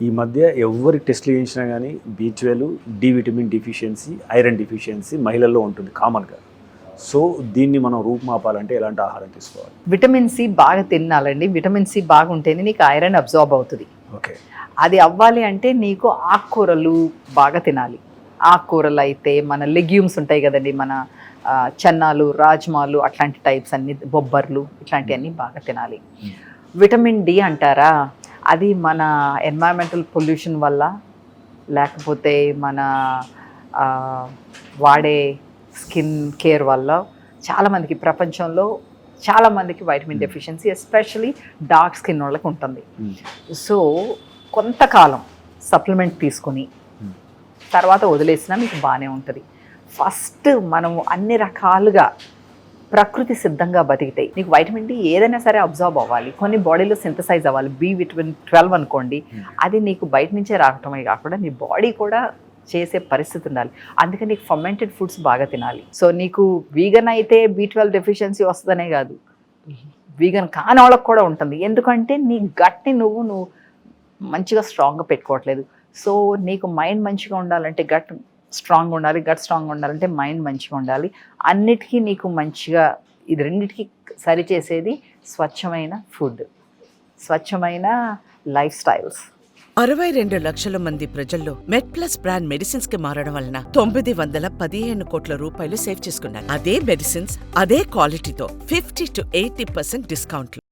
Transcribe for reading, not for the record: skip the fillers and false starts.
ఈ మధ్య ఎవరి టెస్ట్లు చేయించినా కానీ B12, D vitamin deficiency, iron deficiency మహిళల్లో ఉంటుంది కామన్గా. సో దీన్ని మనం రూపుమాపాలంటే ఎలాంటి ఆహారం తీసుకోవాలి? విటమిన్ సి బాగా తినాలండి. విటమిన్ సి బాగుంటేనే నీకు ఐరన్ అబ్జార్బ్ అవుతుంది. ఓకే. అది అవ్వాలి అంటే నీకు ఆకుకూరలు బాగా తినాలి. ఆకుకూరలు అయితే మన లెగ్యూమ్స్ ఉంటాయి కదండి, మన చెన్నాలు, రాజ్మాలు, అట్లాంటి టైప్స్ అన్ని, బొబ్బర్లు, ఇట్లాంటివన్నీ బాగా తినాలి. విటమిన్ డి అంటారా, అది మన ఎన్వైరన్మెంటల్ పొల్యూషన్ వల్ల, లేకపోతే మన వాడే స్కిన్ కేర్ వల్ల చాలామందికి, ప్రపంచంలో చాలామందికి vitamin deficiency, especially dark skin వాళ్ళకి ఉంటుంది. సో కొంతకాలం సప్లిమెంట్ తీసుకొని తర్వాత వదిలేసినా మీకు బాగానే ఉంటుంది. ఫస్ట్ మనము అన్ని రకాలుగా ప్రకృతి సిద్ధంగా బతికితాయి. నీకు వైటమిన్ డి ఏదైనా సరే అబ్జార్బ్ అవ్వాలి, కొన్ని బాడీలో సింథసైజ్ అవ్వాలి. B12 అనుకోండి, అది నీకు బయట నుంచే రావటమే కాకుండా నీ బాడీ కూడా చేసే పరిస్థితి ఉండాలి. అందుకే నీకు ఫర్మెంటెడ్ ఫుడ్స్ బాగా తినాలి. సో నీకు వీగన్ అయితే B12 డెఫిషియన్సీ వస్తుందనే కాదు, వీగన్ కాని వాళ్ళకి కూడా ఉంటుంది. ఎందుకంటే నీ గట్ని నువ్వు మంచిగా స్ట్రాంగ్గా పెట్టుకోవట్లేదు. సో నీకు మైండ్ మంచిగా ఉండాలంటే గట్ స్ట్రాంగ్ ఉండాలి, గట్ స్ట్రాంగ్ ఉండాలంటే మైండ్ మంచిగా ఉండాలి. అన్నిటికీ నీకు మంచిగా, ఇది రెండింటికి సరిచేసేది స్వచ్ఛమైన ఫుడ్, స్వచ్ఛమైన లైఫ్ స్టైల్స్. 62 లక్షల మంది ప్రజల్లో మెడ్ప్లస్ బ్రాండ్ మెడిసిన్స్ కి మారడం వలన 915 కోట్ల రూపాయలు సేవ్ చేసుకున్నారు. అదే మెడిసిన్స్, అదే క్వాలిటీతో 50 to 80% డిస్కౌంట్లు.